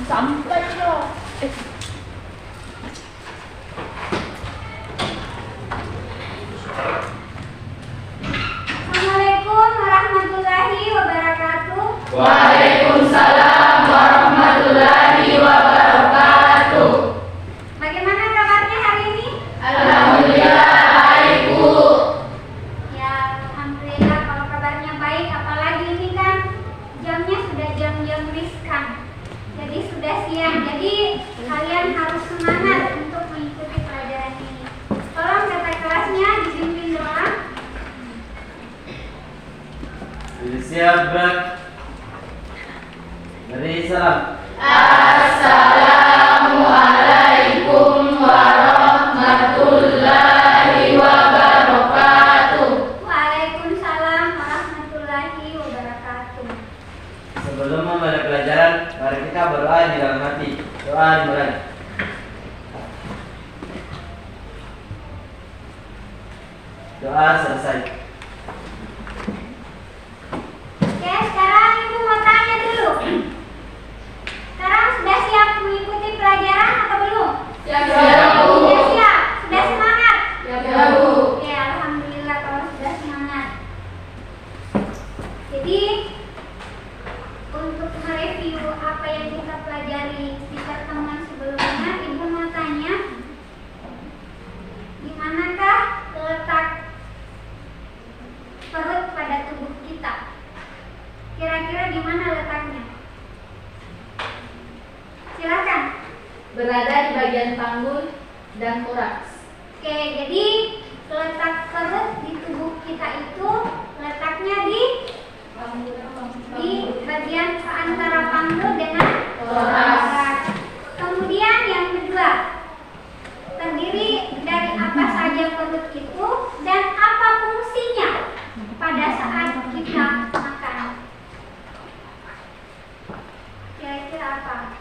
sampai loh. Assalamualaikum warahmatullahi wabarakatuh. Waalaikumsalam warahmatullahi wabarakatuh. Bagaimana kabarnya hari ini? Alhamdulillah baik, Bu. Ya, alhamdulillah kalau kabarnya baik. Apalagi ini kan jamnya sudah jam-jam riskan. Jadi sudah siang. Jadi kalian harus semangat untuk mengikuti pelajaran ini. Tolong kata kelasnya dipimpin doa. Siap, Brak. Beri salam. Assalamualaikum warahmatullahi wabarakatuh. Waalaikumsalam warahmatullahi wabarakatuh. Sebelum memulai pelajaran, mari kita berdoa di dalam hati. Doa dimulai. Doa selesai. Oke, sekarang Ibu mau tanya dulu. Sekarang sudah siap mengikuti pelajaran atau belum? Siap, Bu. Sudah siap? Sudah semangat? Siap, Bu. Oke, alhamdulillah kalau sudah semangat. Jadi, untuk mereview apa yang kita pelajari di pertemuan sebelumnya, Ibu mau tanya, di manakah letak perut pada tubuh kita? Kira-kira di mana letaknya? Silakan. Berada di bagian panggul dan toraks. Oke, jadi letak perut di tubuh kita itu letaknya di bagian antara panggul dengan Toraks. Kemudian yang kedua, terdiri dari apa saja perut itu dan apa fungsinya pada saat kita makan? Kira-kira apa?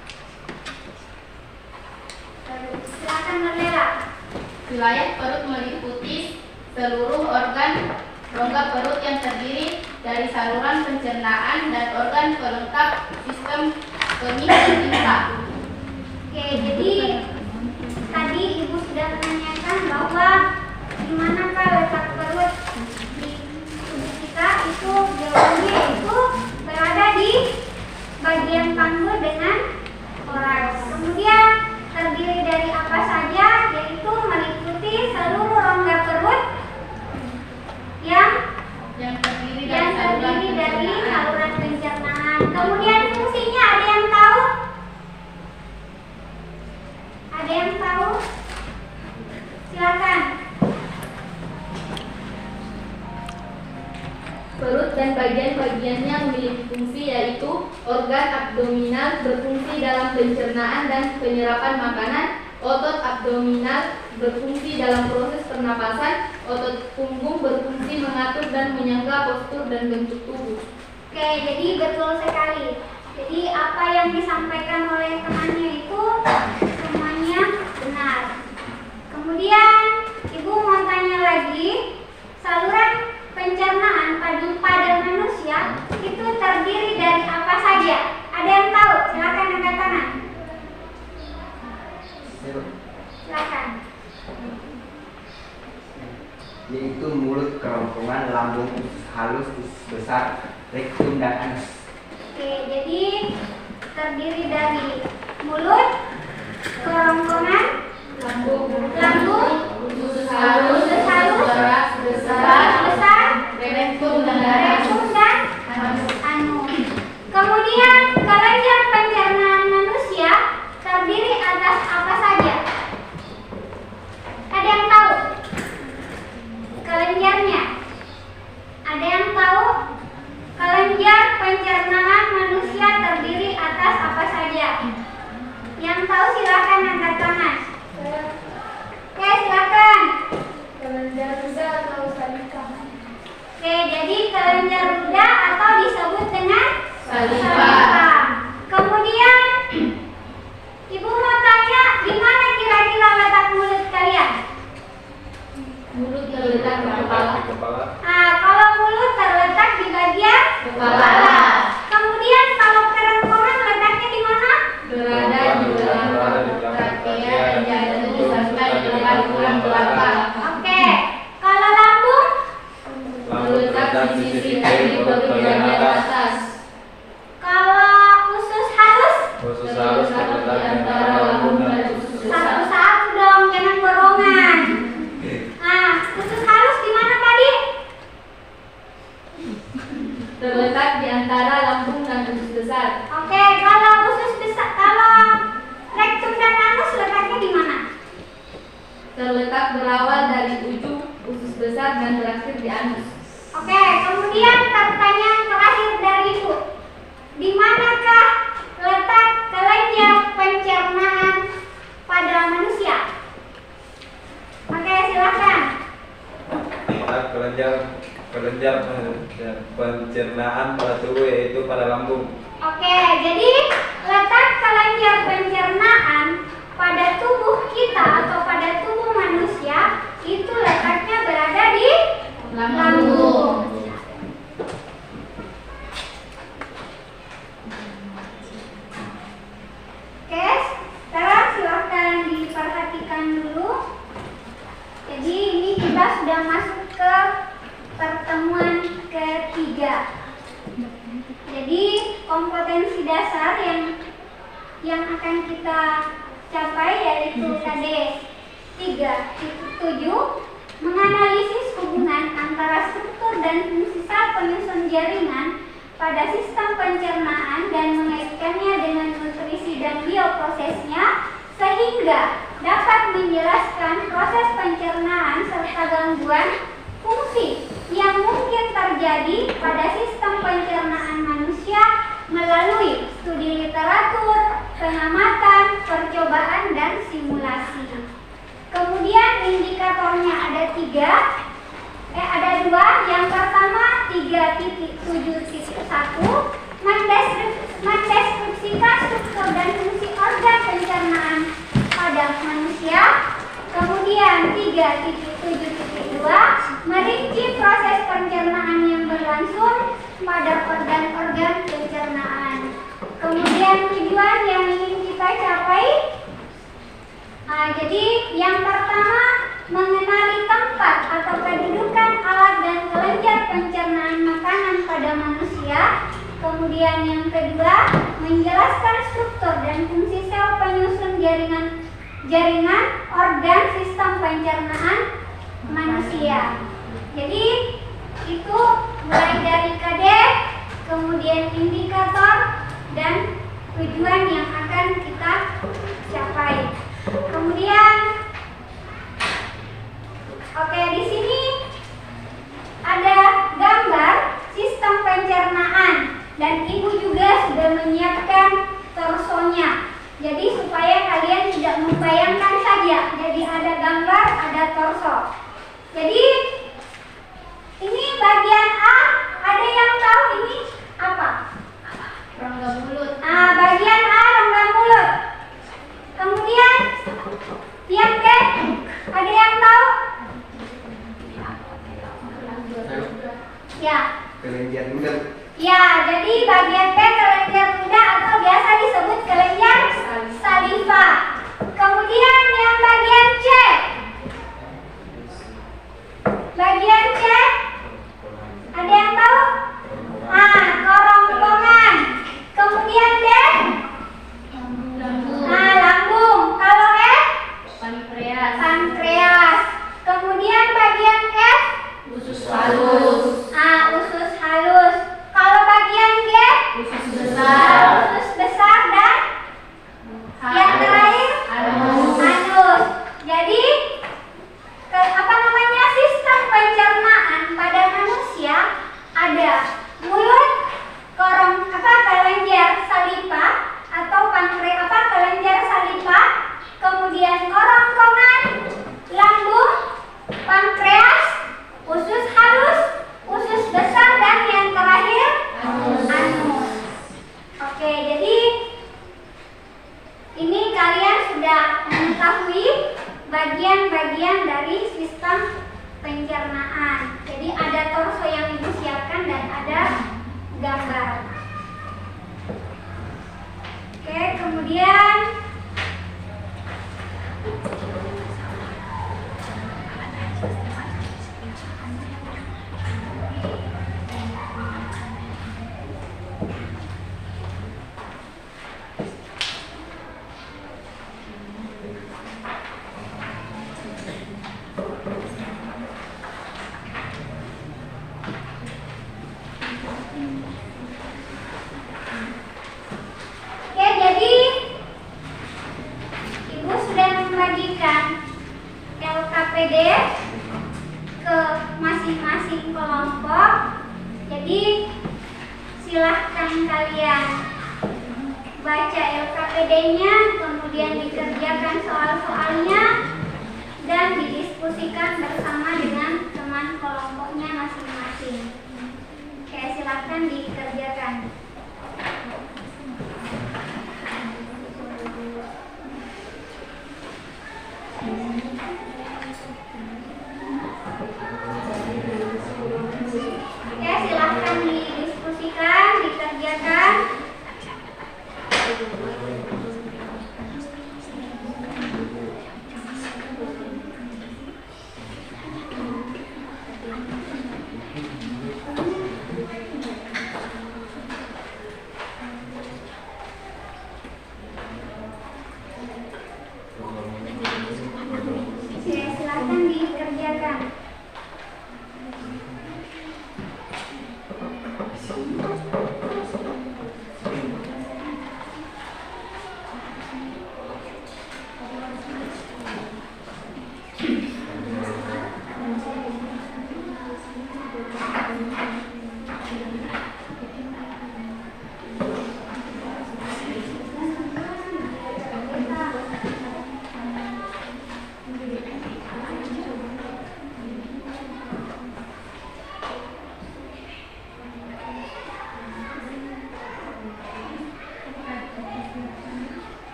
Silakan Nurlela. Wilayah perut meliputi seluruh organ rongga perut yang terdiri dari saluran pencernaan dan organ pelengkap sistem kemih dan tinta. Oke, jadi tadi Ibu sudah menanyakan bahwa di manakah letak perut di tubuh kita itu jawabannya itu berada di bagian panggul dengan toraks. Kemudian terdiri dari apa saja, yaitu meliputi seluruh rongga perut yang terdiri dari saluran pencernaan. Kemudian fungsinya ada yang tahu? Ada yang tahu? Silakan. Perut dan bagian-bagiannya memiliki fungsi, yaitu organ abdominal berfungsi dalam pencernaan dan penyerapan makanan, otot abdominal berfungsi dalam proses pernapasan, otot punggung berfungsi mengatur dan menyangga postur dan bentuk tubuh. Oke, jadi betul sekali. Jadi apa yang disampaikan oleh temannya itu semuanya benar. Kemudian Ibu mau tanya lagi, saluran pencernaan pada manusia itu terdiri dari apa saja? Ada yang tahu? Silakan angkat tangan. Silakan. Yaitu mulut, kerongkongan, lambung, usus halus, usus besar, rektum dan anus. Oke, jadi terdiri dari mulut, kerongkongan, lambung, Usus halus, beras besar, rektum dan rektum dan anus. Kemudian kelenjar pencernaan manusia terdiri atas apa saja? Ada yang tahu? Kelenjarnya. Ada yang tahu? Kelenjar pencernaan manusia terdiri atas apa saja? Yang tahu silakan angkat tangan. Oke, silakan. Kelenjar reda atau salika. Oke, jadi kelenjar dapat berawal dari ujung usus besar dan berakhir di anus. Oke, kemudian pertanyaan terakhir dari Ibu. Di manakah letak kelenjar pencernaan pada manusia? Oke, silakan. Kelenjar pencernaan pada tubuh yaitu pada lambung. Oke, jadi letak kelenjar pencernaan pada tubuh kita atau pada tubuh manusia itu letaknya berada di lambung. Oke, sekarang silahkan diperhatikan dulu. Jadi ini kita sudah masuk ke pertemuan ketiga. Jadi kompetensi dasar yang akan kita capai yaitu KD 3.7, menganalisis hubungan antara struktur dan fungsi sel penyusun jaringan pada sistem pencernaan dan mengaitkannya dengan nutrisi dan bioprosesnya sehingga dapat menjelaskan proses pencernaan serta gangguan fungsi yang mungkin terjadi pada sistem pencernaan manusia melalui studi literatur, pengamatan, percobaan, dan simulasi. Kemudian indikatornya ada ada dua. Yang pertama 3.7.1 mendeskripsikan struktur dan fungsi organ pencernaan pada manusia. Kemudian 3.7.2 merinci proses pencernaan yang berlangsung pada organ-organ pencernaan. Kemudian tujuan yang ingin kita capai, jadi yang pertama mengenali tempat atau kedudukan alat dan kelenjar pencernaan makanan pada manusia. Kemudian yang kedua menjelaskan struktur dan fungsi sel penyusun jaringan organ sistem pencernaan manusia. Jadi itu mulai dari KD, kemudian indikator dan tujuan yang akan kita capai. Kemudian di sini ada gambar sistem pencernaan dan Ibu juga sudah menyiapkan torsonya. Jadi supaya kalian tidak membayangkan saja. Jadi ada gambar, ada torso. Jadi ini bagian A, ada yang tahu ini apa? Rongga mulut. Bagian A rongga mulut. Kemudian yang B, ada yang tahu? Ya. Kelenjar ludah. Ya, jadi bagian B kelenjar ludah atau biasa disebut kelenjar saliva. Kemudian yang bagian C. Bagian C, ada yang tahu? Kerongkongan. Kemudian D, lambung. Kalau E, pankreas. Kemudian bagian F, Usus halus. usus halus. Kalau bagian G, Usus besar. usus besar dan yang terakhir Anus. Jadi sistem pencernaan pada manusia ada mulut, kelenjar saliva atau kelenjar saliva, kemudian kerongkongan, lambung, pankreas, usus halus, usus besar dan yang terakhir anus. Oke, jadi ini kalian sudah mengetahui bagian-bagian dari sistem pencernaan. Jadi ada torso yang Ibu siapkan dan ada gambar. Oke, kemudian APD-nya, kemudian dikerjakan soal-soalnya, dan didiskusikan bersama dengan teman kelompoknya masing-masing. Oke, silakan dikerjakan. Oke, silakan didiskusikan, dikerjakan. Oke, silakan dikerjakan.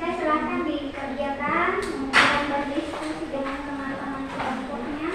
Oke, silakan dikerjakan, kemudian berdiskusi dengan teman-teman kelompoknya.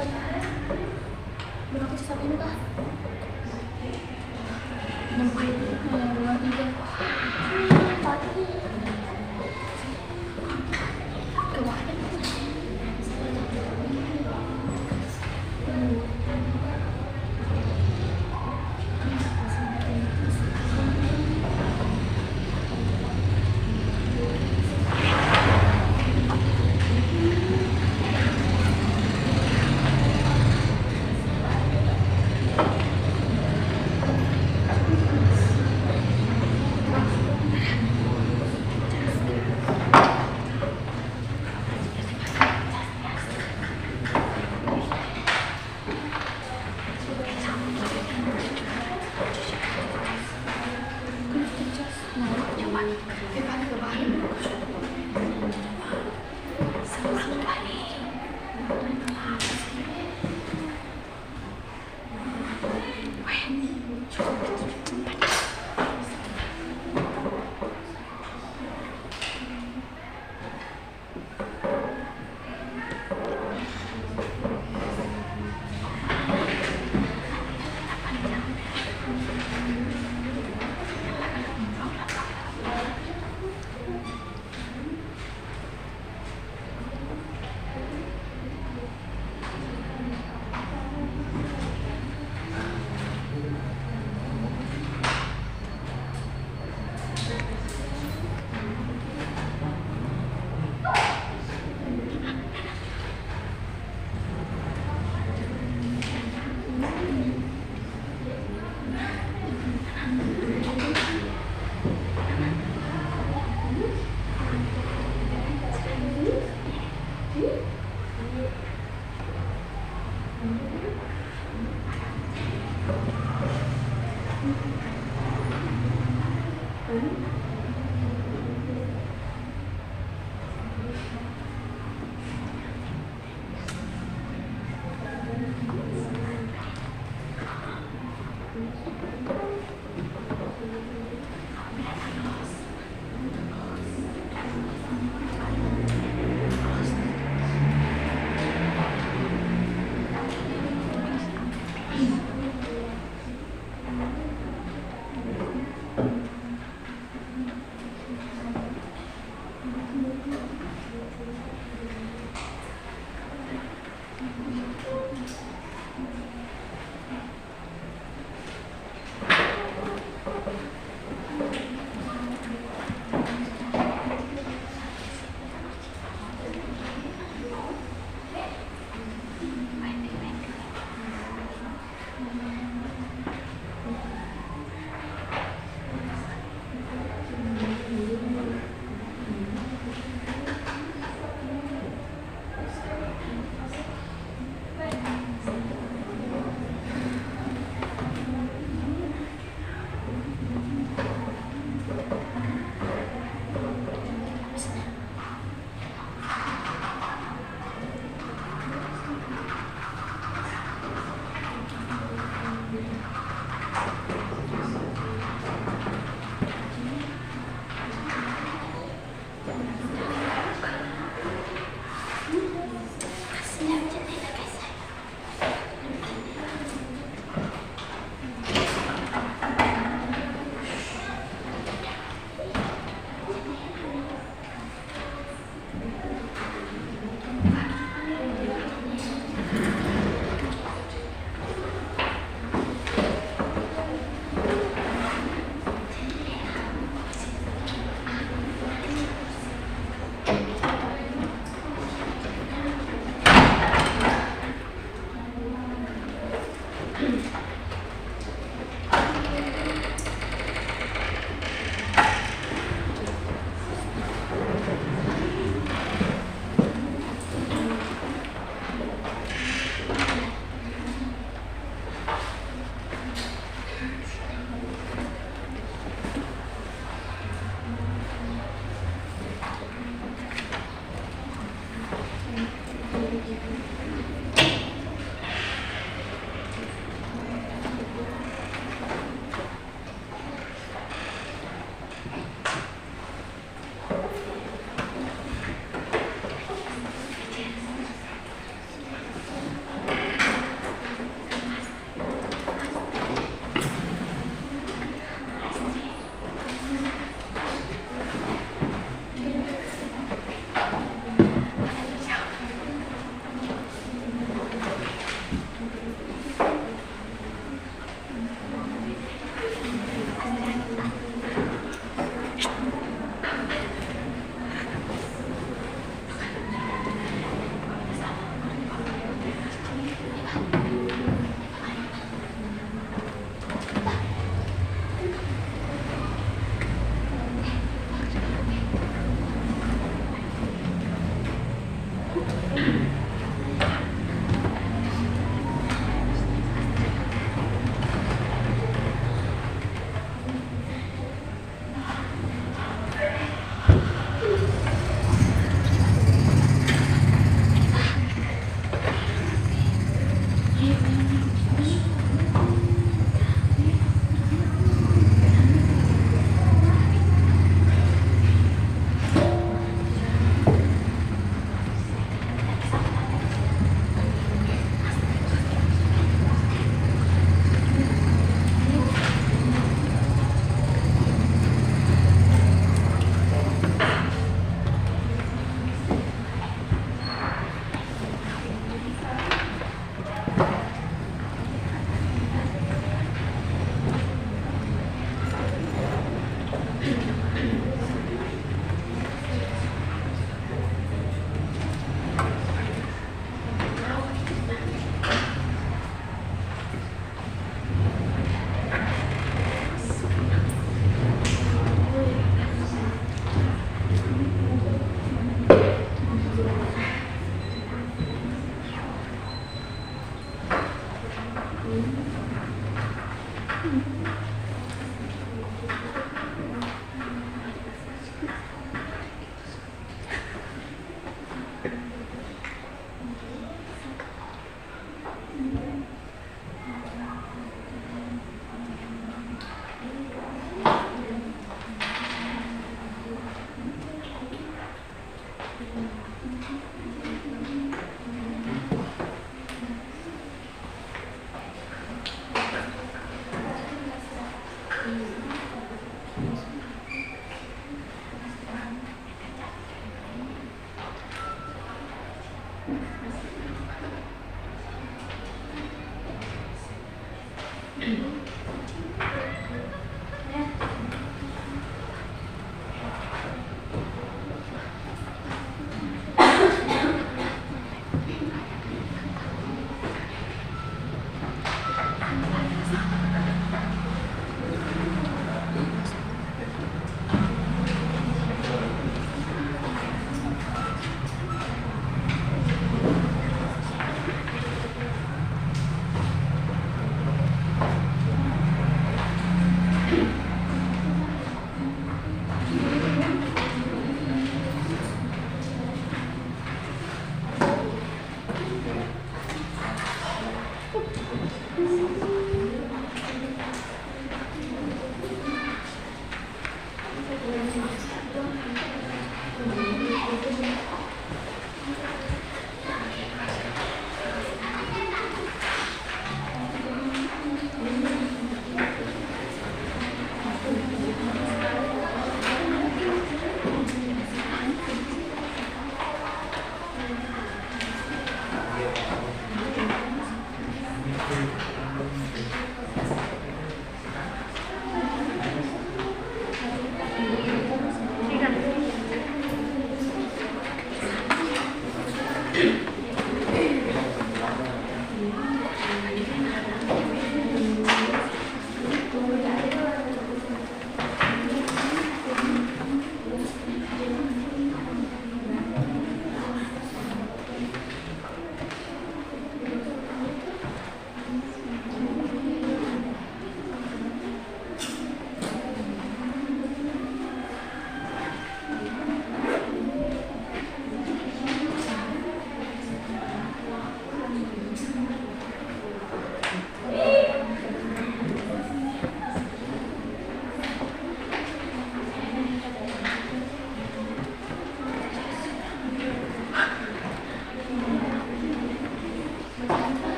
Berapa sih ini kah? 6 poin. Yang 3. Ke bawah.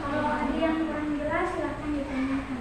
Kalau ada yang kurang jelas silahkan ditanyakan.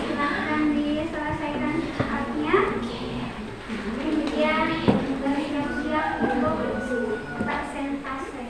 Silahkan diselesaikan artinya. Kemudian bersiap-siap untuk persentase.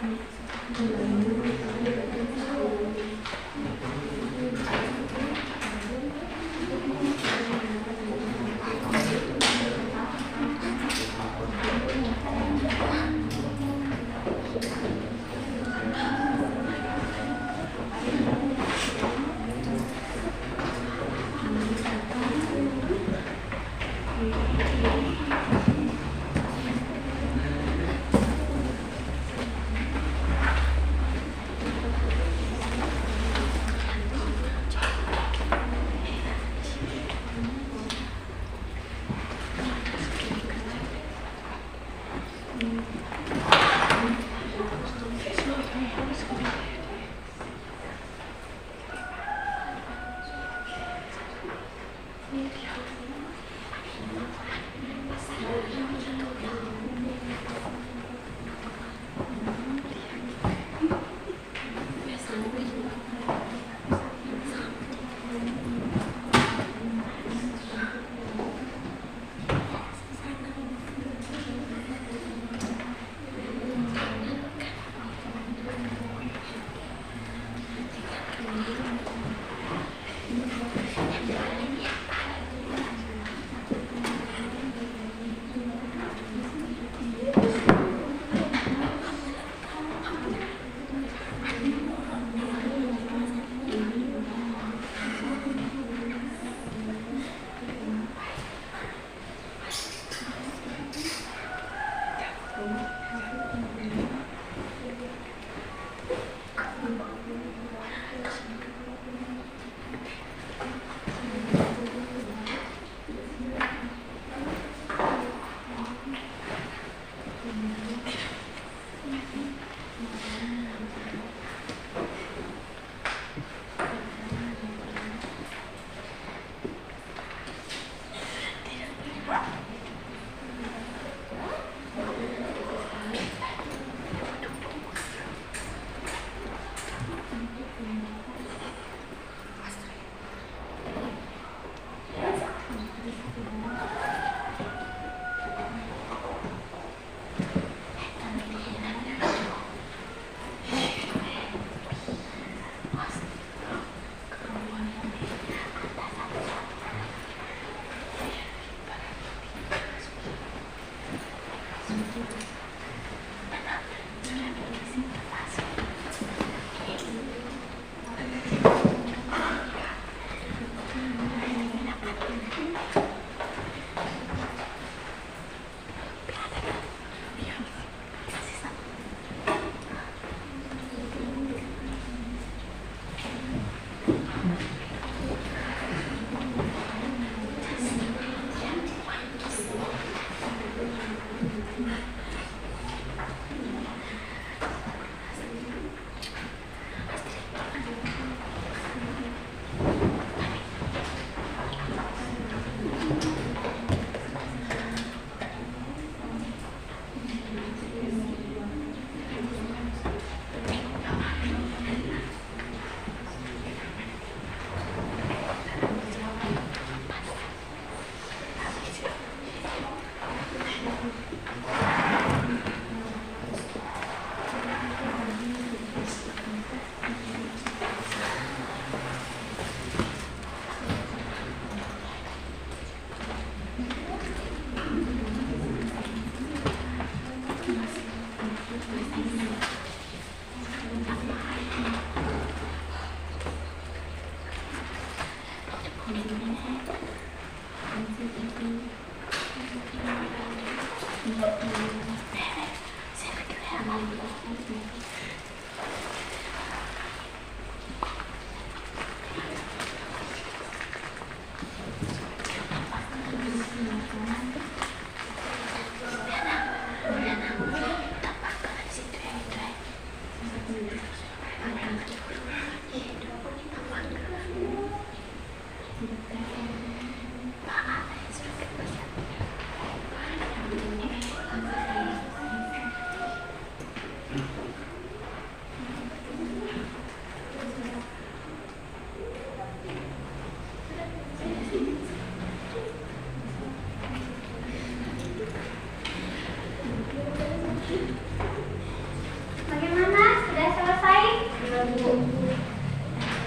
Oke,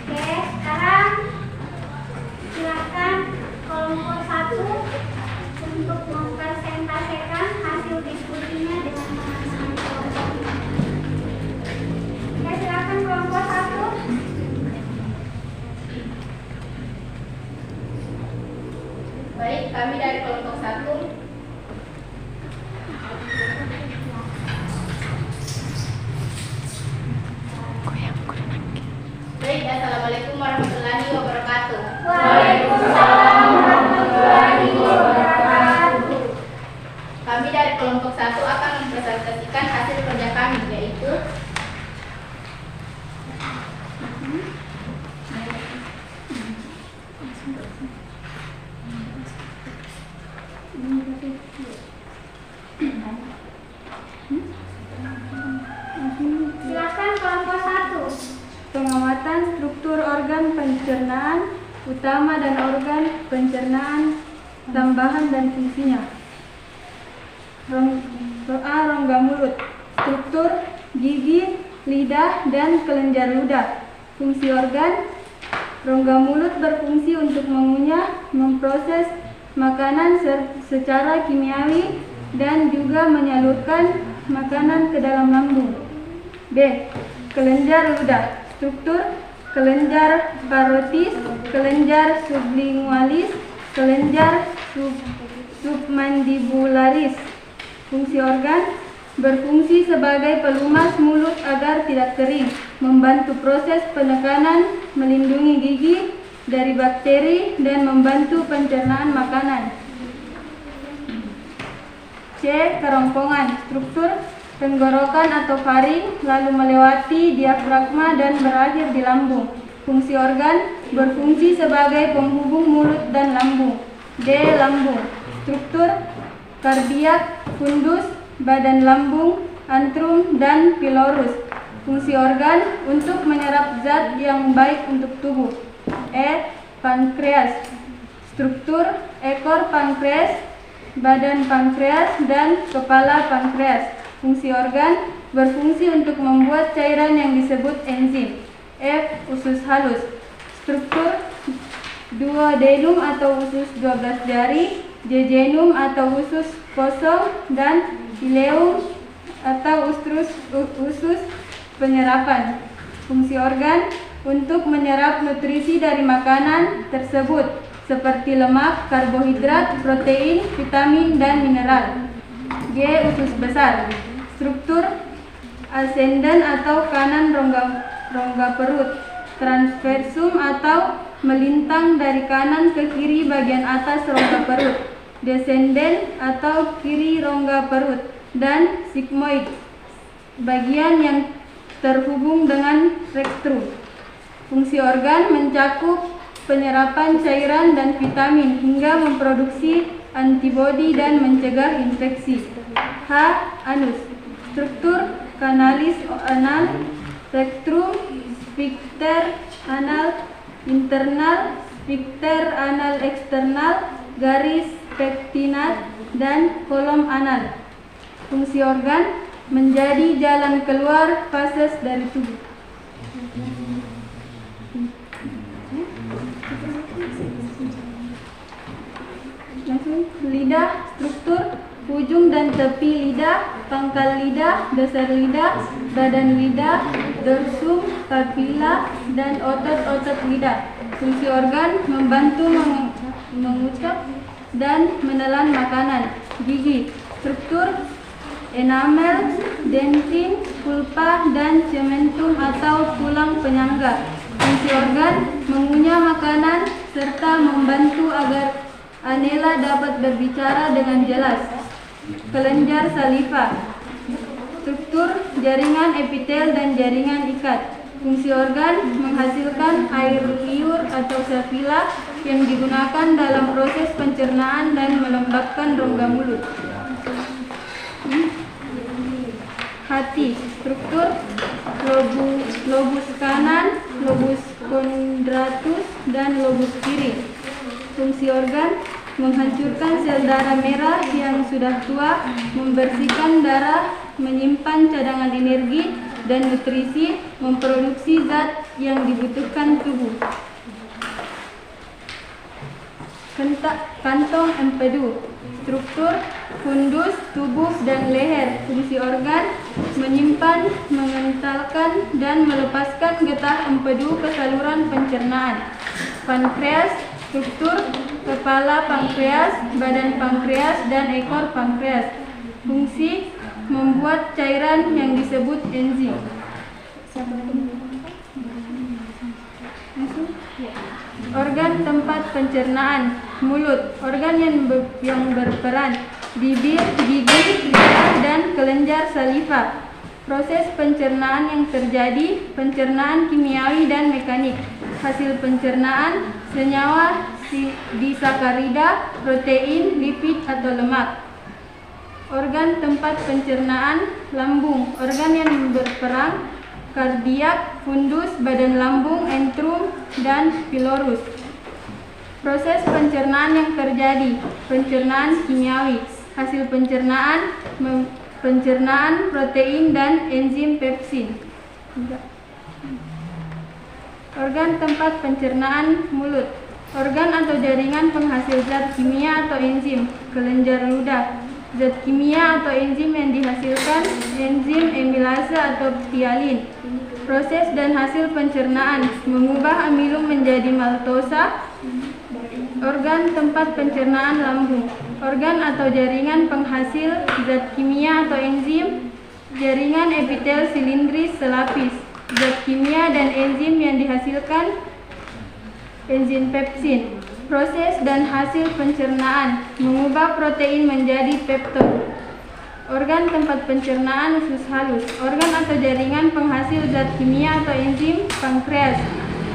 sekarang silakan kelompok 1 untuk mempresentasikan hasil diskusinya dengan teman-teman kelompok. Oke, silakan kelompok 1. Baik, kami dari kelompok 1. Baik, assalamualaikum warahmatullahi wabarakatuh. Waalaikumsalam warahmatullahi wabarakatuh. Kami dari kelompok 1 akan mempresentasikan hasil kerja kami, yaitu Silakan kelompok 1. Pengamatan struktur organ pencernaan utama dan organ pencernaan tambahan dan fungsinya. Rongga mulut, struktur gigi, lidah, dan kelenjar ludah. Fungsi organ: rongga mulut berfungsi untuk mengunyah, memproses makanan secara kimiawi, dan juga menyalurkan makanan ke dalam lambung. B. Kelenjar ludah, struktur kelenjar parotis, kelenjar sublingualis, kelenjar submandibularis. Fungsi organ: berfungsi sebagai pelumas mulut agar tidak kering, membantu proses penekanan, melindungi gigi dari bakteri, dan membantu pencernaan makanan. C. Kerongkongan, struktur tenggorokan atau faring, lalu melewati diafragma dan berakhir di lambung. Fungsi organ: berfungsi sebagai penghubung mulut dan lambung. D. Lambung, struktur kardiak, fundus, badan lambung, antrum, dan pilorus. Fungsi organ: untuk menyerap zat yang baik untuk tubuh. E. Pankreas, struktur ekor pankreas, badan pankreas, dan kepala pankreas. Fungsi organ: berfungsi untuk membuat cairan yang disebut enzim. F. Usus halus, struktur duodenum atau usus 12 jari, jejunum atau usus kosong, dan ileum atau usus penyerapan. Fungsi organ: untuk menyerap nutrisi dari makanan tersebut seperti lemak, karbohidrat, protein, vitamin, dan mineral. G. Usus besar, struktur ascendant atau kanan rongga perut, transversum atau melintang dari kanan ke kiri bagian atas rongga perut, descendant atau kiri rongga perut, dan sigmoid, bagian yang terhubung dengan rektum. Fungsi organ: mencakup penyerapan cairan dan vitamin hingga memproduksi antibodi dan mencegah infeksi. H. Anus, struktur kanalis anal, rektum, sphincter anal internal, sphincter anal eksternal, garis pektinat, dan kolom anal. Fungsi organ: menjadi jalan keluar fases dari tubuh. Lidah, struktur ujung dan tepi lidah, pangkal lidah, dasar lidah, badan lidah, dorsum, papila, dan otot-otot lidah. Fungsi organ: membantu mengucap dan menelan makanan. Gigi, struktur enamel, dentin, pulpa, dan cementum atau tulang penyangga. Fungsi organ: mengunyah makanan serta membantu agar anela dapat berbicara dengan jelas. Kelenjar saliva, struktur jaringan epitel dan jaringan ikat. Fungsi organ: menghasilkan air liur atau sapila yang digunakan dalam proses pencernaan dan melembabkan rongga mulut. Hati, struktur lobus kanan, lobus chondratus, dan lobus kiri. Fungsi organ: menghancurkan sel darah merah yang sudah tua, membersihkan darah, menyimpan cadangan energi, dan nutrisi, memproduksi zat yang dibutuhkan tubuh. Kantong empedu, struktur, fundus, tubuh, dan leher. Fungsi organ, menyimpan, mengentalkan, dan melepaskan getah empedu ke saluran pencernaan. Pankreas, struktur, kepala pankreas, badan pankreas, dan ekor pankreas. Fungsi, membuat cairan yang disebut enzim. Organ tempat pencernaan, mulut, organ yang berperan, bibir, gigi, lidah, dan kelenjar saliva. Proses pencernaan yang terjadi, pencernaan kimiawi dan mekanik. Hasil pencernaan, senyawa, disakarida, protein, lipid atau lemak. Organ tempat pencernaan, lambung, organ yang berperan, kardiak, fundus, badan lambung, entrum, dan pilorus. Proses pencernaan yang terjadi, pencernaan kimiawi, hasil pencernaan, pencernaan protein dan enzim pepsin. Organ tempat pencernaan, mulut, organ atau jaringan penghasil zat kimia atau enzim, kelenjar ludah. Zat kimia atau enzim yang dihasilkan, enzim amilase atau ptialin. Proses dan hasil pencernaan, mengubah amilum menjadi maltosa. Organ tempat pencernaan, lambung, organ atau jaringan penghasil zat kimia atau enzim, jaringan epitel silindris selapis. Zat kimia dan enzim yang dihasilkan, enzim pepsin. Proses dan hasil pencernaan, mengubah protein menjadi peptid. Organ tempat pencernaan, usus halus, organ atau jaringan penghasil zat kimia atau enzim, pankreas.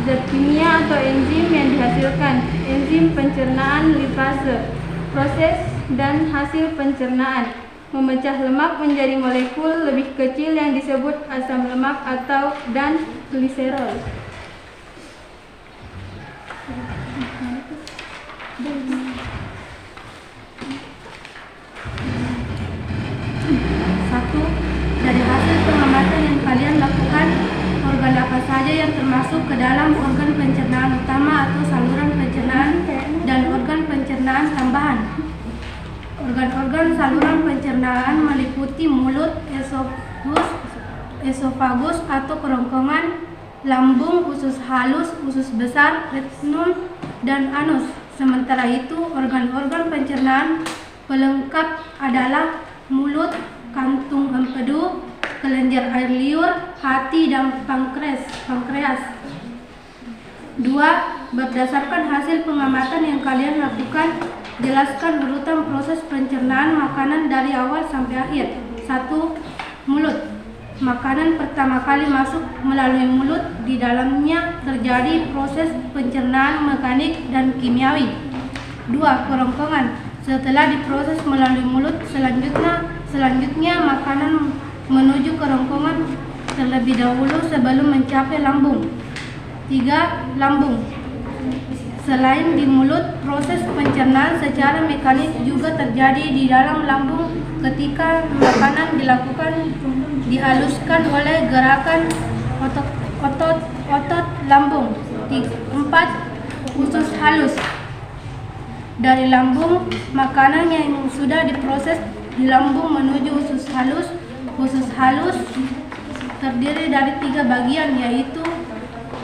Zat kimia atau enzim yang dihasilkan, enzim pencernaan lipase. Proses dan hasil pencernaan, memecah lemak menjadi molekul lebih kecil yang disebut asam lemak atau dan gliserol. Satu, dari hasil pengamatan yang kalian lakukan, organ apa saja yang termasuk ke dalam organ pencernaan utama atau saluran pencernaan dan organ pencernaan tambahan. Organ-organ saluran pencernaan meliputi mulut, esofagus atau kerongkongan, lambung, usus halus, usus besar, rectum, dan anus. Sementara itu, organ-organ pencernaan pelengkap adalah mulut, kantung empedu, kelenjar air liur, hati, dan pankreas. 2. Berdasarkan hasil pengamatan yang kalian lakukan, jelaskan urutan proses pencernaan makanan dari awal sampai akhir. 1. Mulut. Makanan pertama kali masuk melalui mulut, di dalamnya terjadi proses pencernaan mekanik dan kimiawi. 2. Kerongkongan. Setelah diproses melalui mulut, selanjutnya makanan menuju kerongkongan terlebih dahulu sebelum mencapai lambung. 3. Lambung. Selain di mulut, proses pencernaan secara mekanik juga terjadi di dalam lambung ketika makanan dihaluskan oleh gerakan otot lambung. 4. Usus halus. Dari lambung, makanan yang sudah diproses di lambung menuju usus halus. Usus halus terdiri dari 3 bagian, yaitu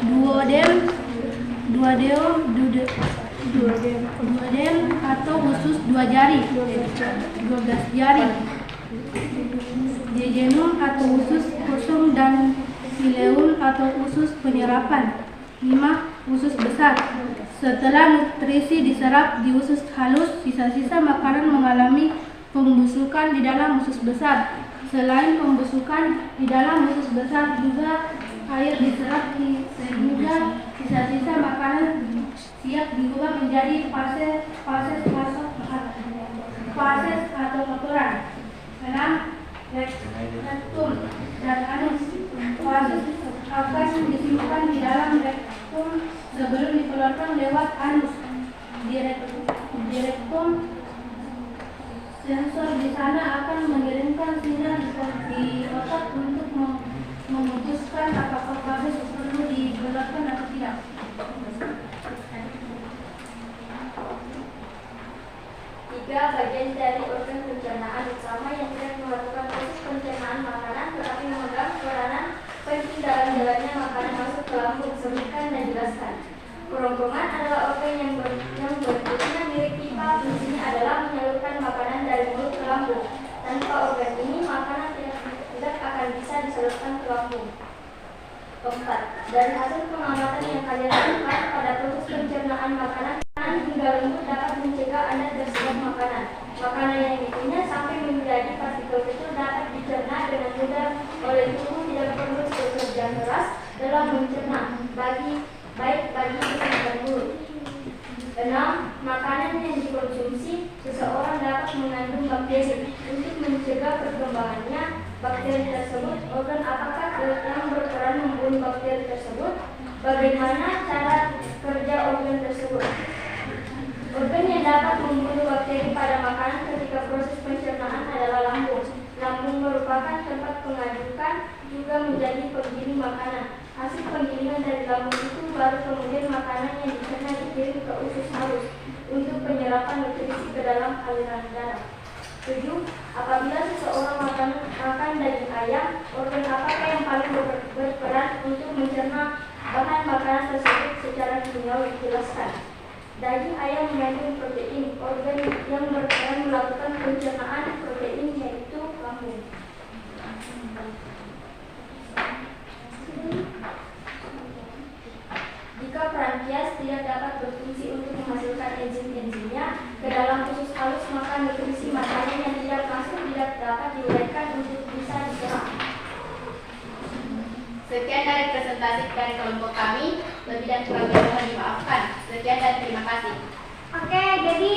duoden atau usus 2 jari, 12 jari, jejunum atau usus kosong, dan ileum atau usus penyerapan. 5. Usus besar. Setelah nutrisi diserap di usus halus, sisa-sisa makanan mengalami pembusukan di dalam usus besar. Selain pembusukan di dalam usus besar, juga air diserap sehingga sisa-sisa makanan siap diubah menjadi fases atau kotoran. 6. Rektum dan anus. Fases akan disimpan di dalam rektum sebelum dikeluarkan lewat anus. Di rektum, sensor di sana akan mengirimkan sinyal di otak untuk memutuskan apakah proses perlu digelarkan atau tidak. Tiga, bagian dari organ pencernaan utama yang tidak melakukan proses pencernaan makanan tetapi memegang peranan penting dalam jalannya makanan masuk ke lambung. Sebutkan dan jelaskan. Kerongkongan adalah organ yang berfungsi mirip pipa. Fungsinya adalah menyalurkan makanan dari mulut ke lambung. Tanpa organ ini makanan tidak akan bisa disalurkan ke lambung. Keempat, dari hasil pengamatan yang kalian lakukan pada proses pencernaan makanan hingga lembut dapat mencegah Anda terserap makanan. Makanan yang dikunyah sampai menjadi partikel kecil dapat dicerna dengan mudah oleh tubuh, tidak perlu bekerja keras dalam mencerna, baik bagi lisan dan mulut. 6. Makanan yang dikonsumsi seseorang dapat mengandung bakteri. Untuk mencegah perkembangannya bakteri tersebut, organ apakah yang berperan membunuh bakteri tersebut? Bagaimana cara kerja organ tersebut? Organ yang dapat membunuh bakteri pada makanan ketika proses pencernaan adalah lambung. Lambung merupakan tempat pengadukan, juga menjadi penggiling makanan. Hasil penggilingan dari lambung itu baru kemudian makanan yang dicerna dikirim ke usus halus untuk penyerapan nutrisi ke dalam aliran darah. 7. Apabila seseorang makan daging ayam, organ apakah yang paling berperan untuk mencerna bahan makanan tersebut secara kimiawi? Jelaskan. Daging ayam mengandung protein. Organ yang berperan melakukan pencernaan protein yaitu lambung. Jika pankreas tidak dapat berfungsi untuk menghasilkan enzim-enzimnya ke dalam usus halus, maka nutrisi makanan yang tidak masuk tidak dapat diuraikan untuk bisa diserap. Sekian dari presentasi dari kelompok kami. Lebih dan kurangnya mohon dimaafkan. Sekian dan terima kasih. Oke, jadi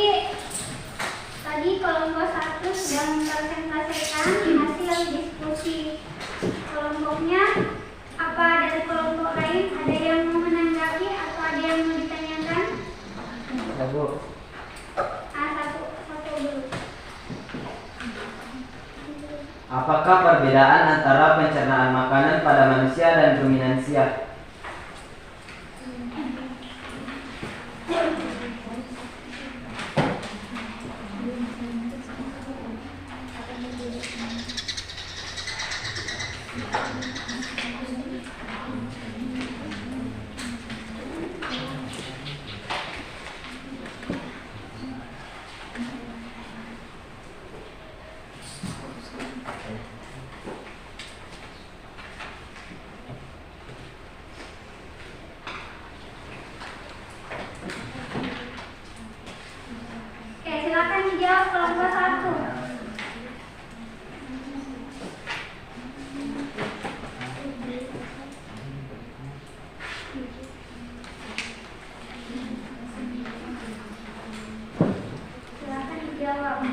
tadi kelompok 1 sudah mempresentasikan hasil diskusi kelompoknya. Apa dari kelompok lain ada yang mau menanggapi atau ada yang mau ditanyakan? Bu. Satu dulu. Apakah perbedaan antara pencernaan makanan pada manusia dan ruminansia? Oke, silakan dijawab kelompok 1. Silakan dijawab.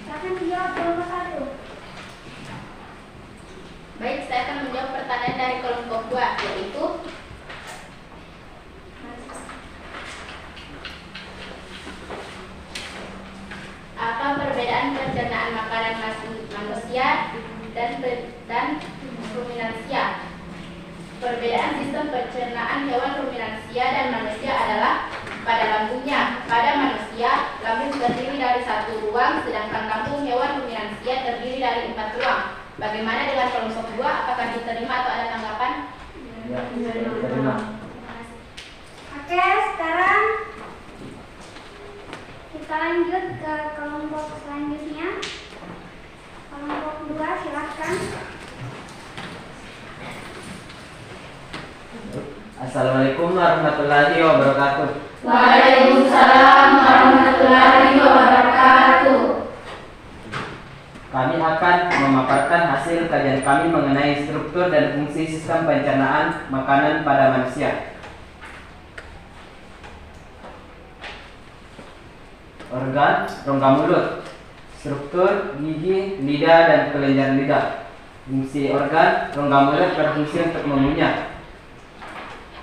Silakan dijawab kelompok 1. Baik, saya akan menjawab pertanyaan dari kelompok 2, yaitu apa perbedaan pencernaan makanan manusia dan ruminansia? Perbedaan sistem pencernaan hewan ruminansia dan manusia adalah pada lambungnya. Pada manusia, lambung terdiri dari 1 ruang, sedangkan lambung hewan ruminansia terdiri dari 4 ruang. Bagaimana dengan kelompok 2? Apakah diterima atau ada tanggapan? Ya, diterima. Oke, sekarang kita lanjut ke kelompok selanjutnya. Kelompok 2, silakan. Assalamualaikum warahmatullahi wabarakatuh. Waalaikumsalam warahmatullahi wabarakatuh. Kami akan memaparkan hasil kajian kami mengenai struktur dan fungsi sistem pencernaan makanan pada manusia. Organ rongga mulut, struktur gigi, lidah, dan kelenjar lidah. Fungsi organ rongga mulut berfungsi untuk mengunyah.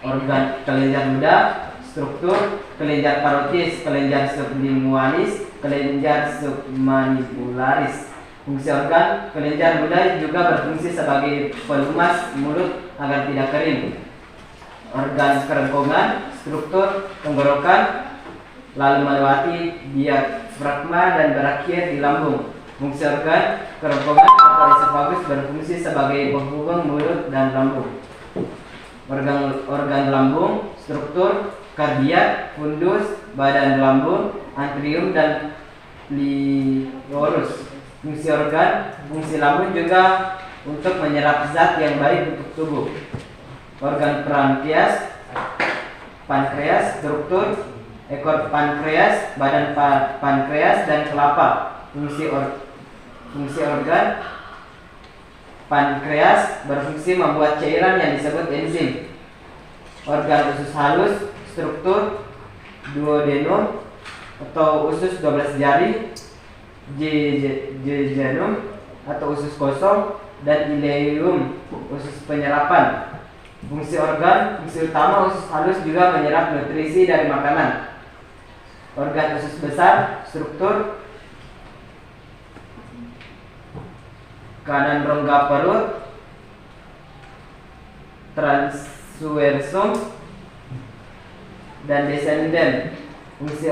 Organ kelenjar lidah, struktur kelenjar parotis, kelenjar sublingualis, kelenjar submanipularis. Fungsi organ kelenjar lidah juga berfungsi sebagai pelumas mulut agar tidak kering. Organ kerongkongan, struktur tenggorokan, lalu melewati diafragma dan berakhir di lambung. Fungsi organ kerongkongan atau esofagus berfungsi sebagai penghubung mulut dan lambung. Organ lambung, struktur kardiak, fundus, badan lambung, antrium, dan pleuros. Fungsi organ, fungsi lambung juga untuk menyerap zat yang baik untuk tubuh. Organ pankreas, struktur ekor pankreas, badan pankreas, dan kelapa. Fungsi organ pankreas berfungsi membuat cairan yang disebut enzim. Organ usus halus, struktur duodenum atau usus 12 jari, jejunum atau usus kosong, dan ileum usus penyerapan. Fungsi utama usus halus juga menyerap nutrisi dari makanan. Organ usus besar, struktur kanan rongga perut, transversum, dan descendent. Fungsi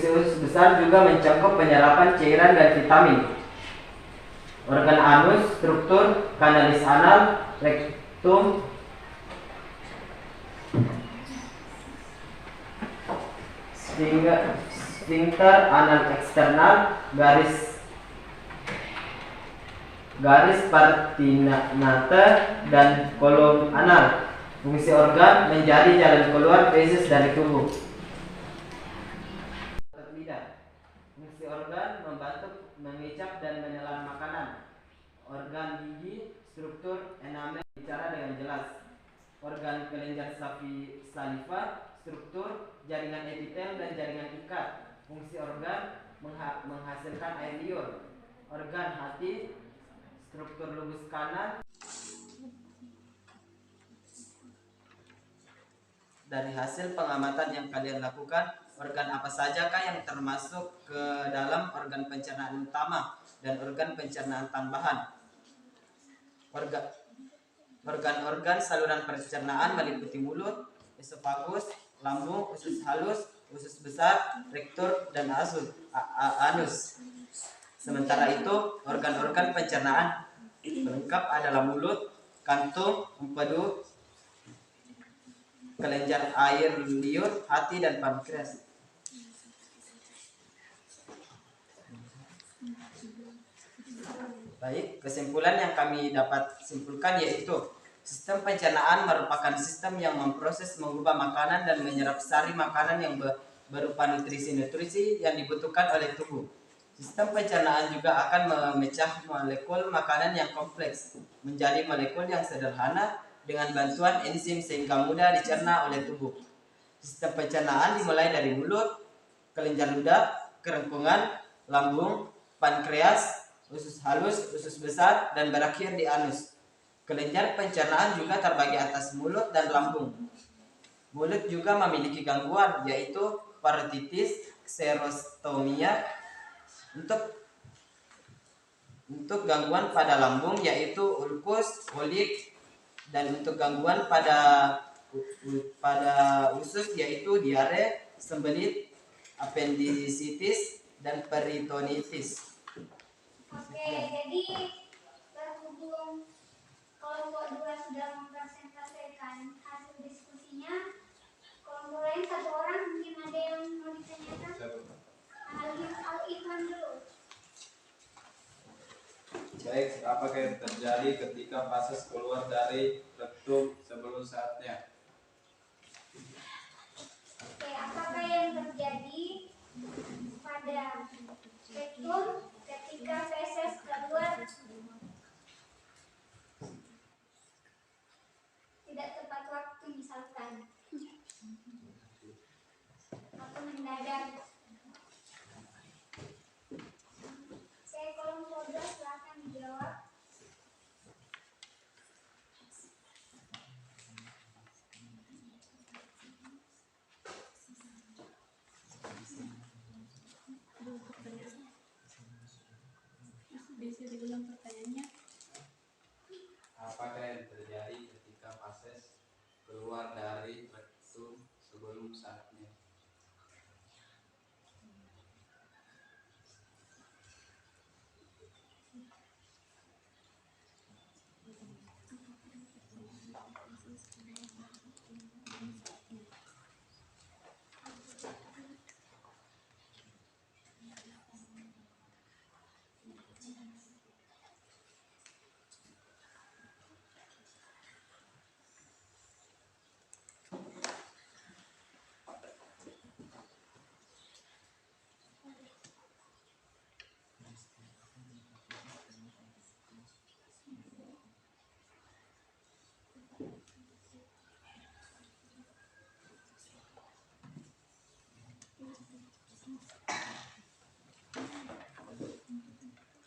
usus besar juga mencakup penyerapan cairan dan vitamin. Organ anus, struktur kanalis anal, rektum, sphincter anal eksternal, garis partinata, dan kolom anal. Fungsi organ menjadi jalan keluar feses dari tubuh. Lidah. Fungsi organ membantu mengicap dan menelan makanan. Organ gigi, struktur enamel bicara dengan jelas. Organ kelenjar saliva, struktur jaringan epitel dan jaringan ikat. Fungsi organ menghasilkan air liur. Organ hati, struktur lubus kanan. Dari hasil pengamatan yang kalian lakukan, organ apa sajakah yang termasuk ke dalam organ pencernaan utama dan organ pencernaan tambahan? Organ-organ saluran pencernaan meliputi mulut, esofagus, lambung, usus halus, usus besar, rektum, dan anus. Sementara itu, organ-organ pencernaan pelengkap adalah mulut, kantung, empedu, kelenjar air liur, hati, dan pankreas. Baik, kesimpulan yang kami dapat simpulkan yaitu sistem pencernaan merupakan sistem yang memproses, mengubah makanan dan menyerap sari makanan yang berupa nutrisi-nutrisi yang dibutuhkan oleh tubuh. Sistem pencernaan juga akan memecah molekul makanan yang kompleks menjadi molekul yang sederhana dengan bantuan enzim sehingga mudah dicerna oleh tubuh. Sistem pencernaan dimulai dari mulut, kelenjar ludah, kerongkongan, lambung, pankreas, usus halus, usus besar, dan berakhir di anus. Kelenjar pencernaan juga terbagi atas mulut dan lambung. Mulut juga memiliki gangguan yaitu parotitis, xerostomia. Untuk gangguan pada lambung yaitu ulkus, kolik, dan untuk gangguan pada usus yaitu diare, sembelit, appendicitis, dan peritonitis. Oke, jadi berhubung kelompok 2 sudah mempresentasikan hasil diskusinya, kelompok lain 1 orang mungkin ada yang mau ditanyakan? Al-Ikram dulu. Baik, apakah yang terjadi ketika fases keluar dari rektum sebelum saatnya? Oke, apakah yang terjadi pada rektum ketika ketika feses keluar tidak tepat waktu misalkan atau mendadak. Oke, kelompok 12 silakan dijawab. Bisa diulang pertanyaannya. Apakah yang terjadi ketika fases keluar dari rektum sebelum saatnya?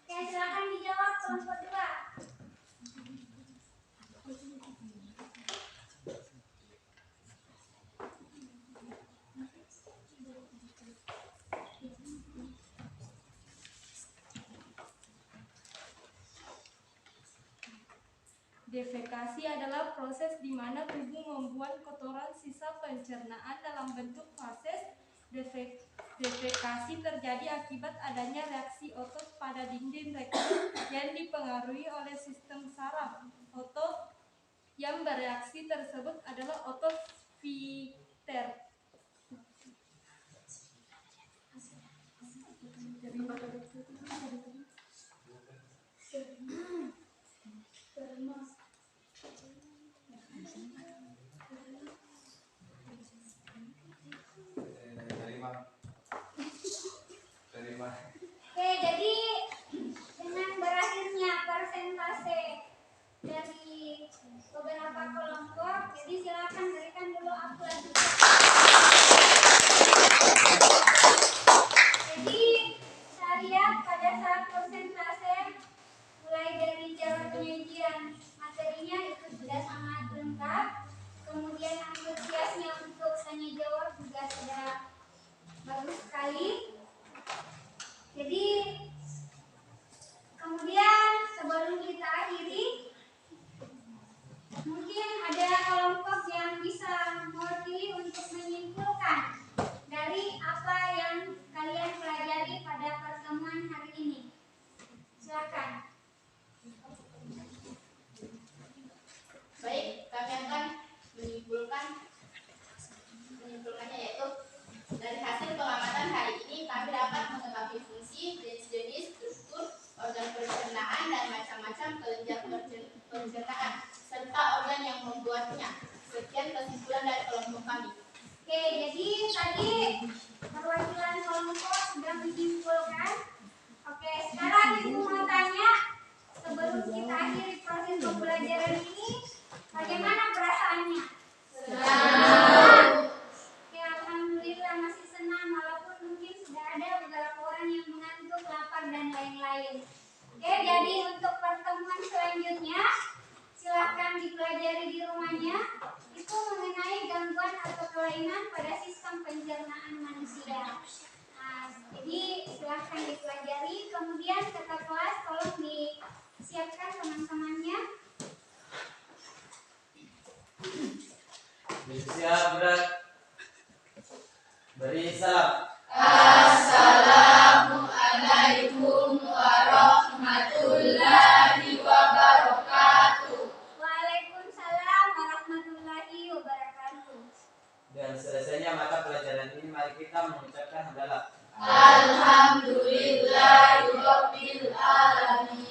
Oke, silakan dijawab kelompok 2. Defekasi adalah proses di mana tubuh membuang kotoran sisa pencernaan dalam bentuk fases. Defekasi terjadi akibat adanya reaksi otot pada dinding rektum yang dipengaruhi oleh sistem saraf. Otot yang bereaksi tersebut adalah otot Viter. Terima. Oke, jadi dengan berakhirnya persentase dari beberapa kelompok, jadi silakan berikan dulu aplaus. Jadi saya lihat pada saat persentase mulai dari cara penyajian materinya itu sudah sangat lengkap, kemudian antusiasnya untuk tanya jawab juga sudah bagus sekali. Jadi kemudian sebelum kita akhiri, mungkin ada kelompok yang bisa mewakili untuk menyimpulkan dari apa yang kalian pelajari pada pertemuan hari ini. Silakan. Baik, kami akan menyimpulkannya, yaitu dari hasil pengamatan hari ini kami dapat mengetahui fungsi, jenis-jenis, struktur, organ pencernaan dan macam-macam kelenjar pencernaan serta organ yang membuatnya. Sekian kesimpulan dari kelompok kami. Oke, jadi tadi perwakilan kelompok sudah menyimpulkan. Oke, sekarang Ibu mau tanya, sebelum kita akhiri proses pembelajaran ini, bagaimana perasaannya? Senang. Oke, alhamdulillah masih senang, walaupun mungkin sudah ada beberapa orang yang mengantuk, lapar dan lain-lain. Oke, jadi untuk pertemuan selanjutnya silahkan dipelajari di rumahnya. Itu mengenai gangguan atau kelainan pada sistem pencernaan manusia. Nah, jadi silahkan dipelajari. Kemudian kata kelas tolong disiapkan teman-temannya. Siap, berat. Beri salam. Assalamualaikum warahmatullahi wabarakatuh. Waalaikumsalam warahmatullahi wabarakatuh. Dan selesainya mata pelajaran ini, mari kita mengucapkan hamdalah. Alhamdulillahirabbil alamin.